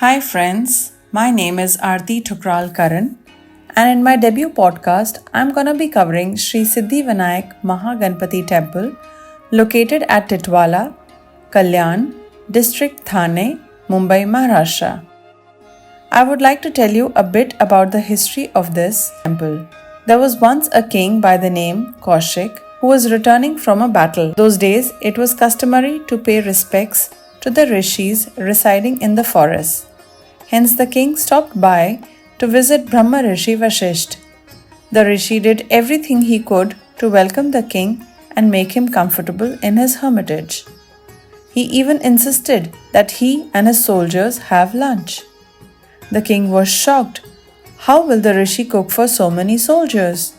Hi friends, my name is Aarti Karan, and in my debut podcast, I'm gonna be covering Sri Siddhi Vinayak Maha Ganpati Temple located at Titwala, Kalyan, District Thane, Mumbai, Maharashtra. I would like to tell you a bit about the history of this temple. There was once a king by the name Kaushik who was returning from a battle. Those days, it was customary to pay respects to the rishis residing in the forest. Hence, the king stopped by to visit Brahma Rishi Vashisht. The rishi did everything he could to welcome the king and make him comfortable in his hermitage. He even insisted that he and his soldiers have lunch. The king was shocked. How will the rishi cook for so many soldiers?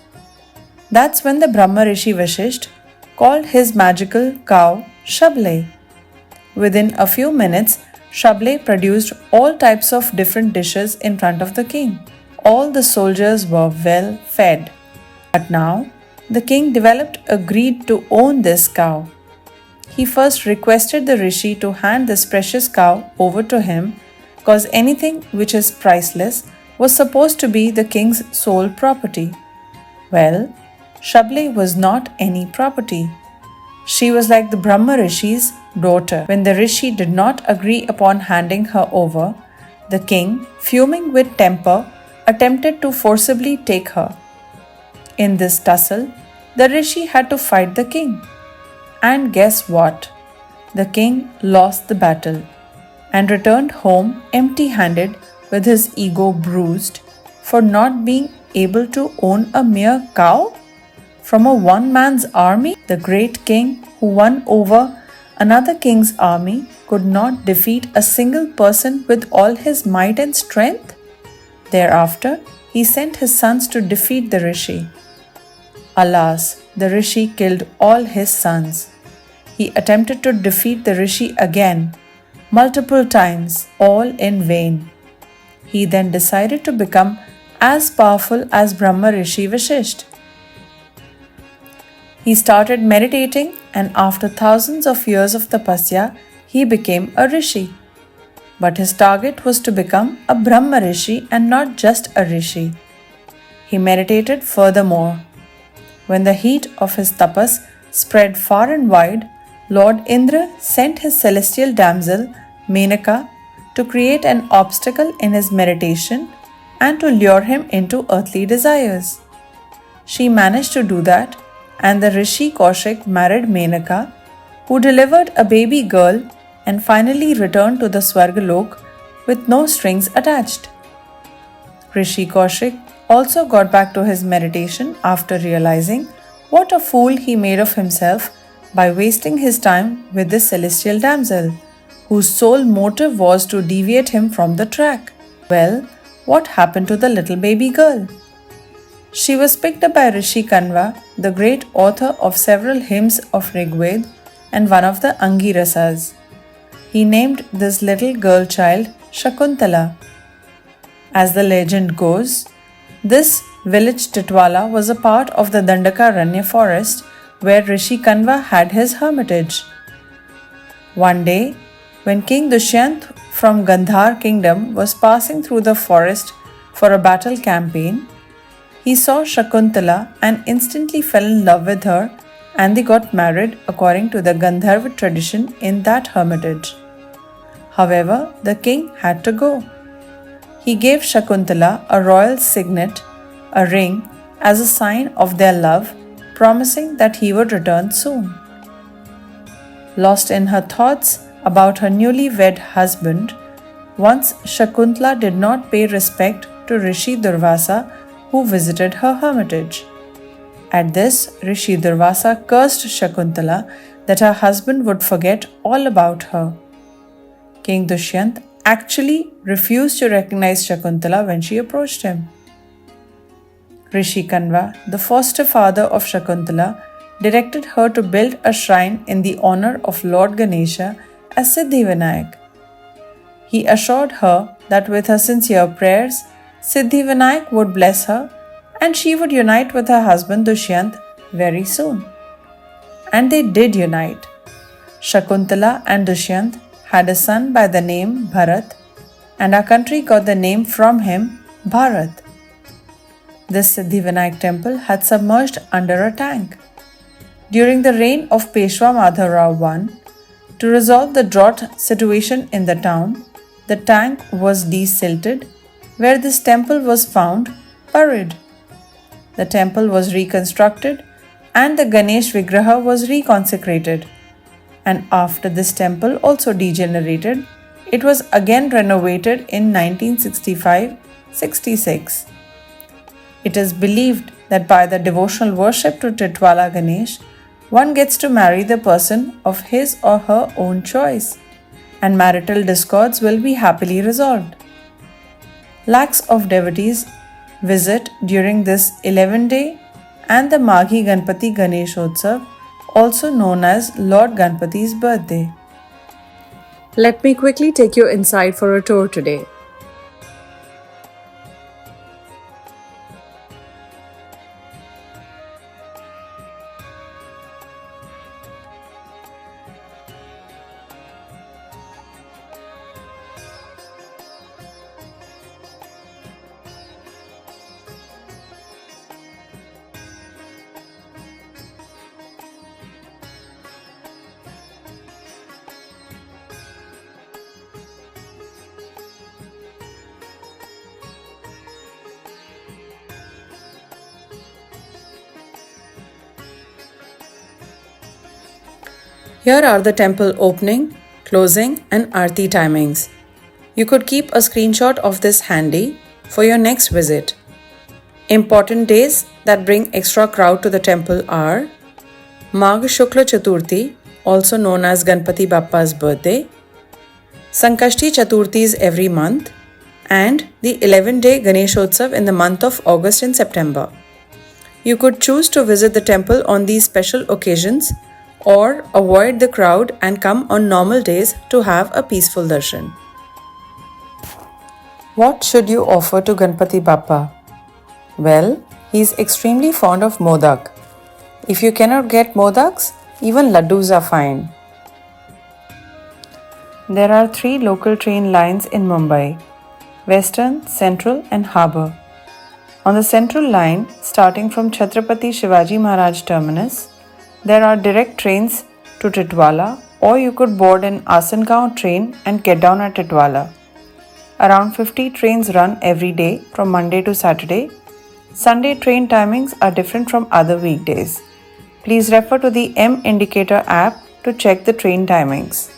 That's when the Brahma Rishi Vashisht called his magical cow Shable. Within a few minutes, Shable produced all types of different dishes in front of the king. All the soldiers were well fed. But now, the king developed a greed to own this cow. He first requested the rishi to hand this precious cow over to him because anything which is priceless was supposed to be the king's sole property. Well, Shable was not any property. She was like the Brahma Rishi's daughter. When the rishi did not agree upon handing her over, the king, fuming with temper, attempted to forcibly take her. In this tussle, the rishi had to fight the king. And guess what? The king lost the battle and returned home empty-handed with his ego bruised for not being able to own a mere cow from a one-man's army. The great king who won over another king's army could not defeat a single person with all his might and strength. Thereafter, he sent his sons to defeat the rishi. Alas, the rishi killed all his sons. He attempted to defeat the rishi again, multiple times, all in vain. He then decided to become as powerful as Brahma Rishi Vashisht. He started meditating, and after thousands of years of tapasya, he became a rishi. But his target was to become a Brahma Rishi and not just a rishi. He meditated furthermore. When the heat of his tapas spread far and wide, Lord Indra sent his celestial damsel, Menaka, to create an obstacle in his meditation and to lure him into earthly desires. She managed to do that, and the rishi Kaushik married Menaka, who delivered a baby girl and finally returned to the Swargalok with no strings attached. Rishi Kaushik also got back to his meditation after realizing what a fool he made of himself by wasting his time with this celestial damsel, whose sole motive was to deviate him from the track. Well, what happened to the little baby girl? She was picked up by Rishi Kanva, the great author of several hymns of Rigved and one of the Angirasas. He named this little girl child Shakuntala. As the legend goes, this village Titwala was a part of the Dandakaranya forest where Rishi Kanva had his hermitage. One day, when King Dushyant from Gandhar kingdom was passing through the forest for a battle campaign, he saw Shakuntala and instantly fell in love with her, and they got married according to the Gandharva tradition in that hermitage. However, the king had to go. He gave Shakuntala a royal signet, a ring, as a sign of their love, promising that he would return soon. Lost in her thoughts about her newly wed husband, once Shakuntala did not pay respect to Rishi Durvasa, who visited her hermitage. At this, Rishi Durvasa cursed Shakuntala that her husband would forget all about her. King Dushyant actually refused to recognize Shakuntala when she approached him. Rishi Kanva, the foster father of Shakuntala, directed her to build a shrine in the honor of Lord Ganesha as Siddhi Vinayak. He assured her that with her sincere prayers, Siddhi Vinayak would bless her and she would unite with her husband Dushyant very soon. And they did unite. Shakuntala and Dushyant had a son by the name Bharat, and our country got the name from him, Bharat. This Siddhi Vinayak temple had submerged under a tank. During the reign of Peshwa Madhavrao I, to resolve the drought situation in the town, the tank was desilted, where this temple was found buried. The temple was reconstructed and the Ganesh Vigraha was reconsecrated. And after this temple also degenerated, it was again renovated in 1965-66. It is believed that by the devotional worship to Titwala Ganesh, one gets to marry the person of his or her own choice, and marital discords will be happily resolved. Lakhs of devotees visit during this 11-day and the Maghi Ganpati Ganeshotsav, also known as Lord Ganpati's birthday. Let me quickly take you inside for a tour today. Here are the temple opening, closing and Aarti timings. You could keep a screenshot of this handy for your next visit. Important days that bring extra crowd to the temple are Magh Shukla Chaturthi, also known as Ganpati Bappa's birthday, Sankashti Chaturthis every month, and the 11-day Ganeshotsav in the month of August and September. You could choose to visit the temple on these special occasions or avoid the crowd and come on normal days to have a peaceful darshan. What should you offer to Ganpati Bappa? Well, he is extremely fond of modak. If you cannot get modaks, even laddus are fine. There are 3 local train lines in Mumbai: Western, Central and Harbour. On the Central line, starting from Chhatrapati Shivaji Maharaj Terminus, there are direct trains to Titwala, or you could board an Asangaon train and get down at Titwala. Around 50 trains run every day from Monday to Saturday. Sunday train timings are different from other weekdays. Please refer to the M Indicator app to check the train timings.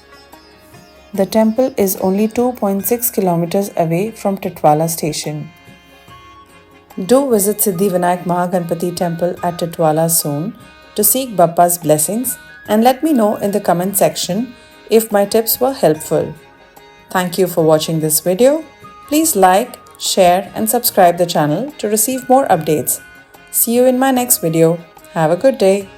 The temple is only 2.6 kilometers away from Titwala station. Do visit Siddhi Vinayak Maha Ganpati temple at Titwala soon to seek Bappa's blessings, and let me know in the comment section if my tips were helpful. Thank you for watching this video. Please like, share and subscribe the channel to receive more updates. See you in my next video. Have a good day.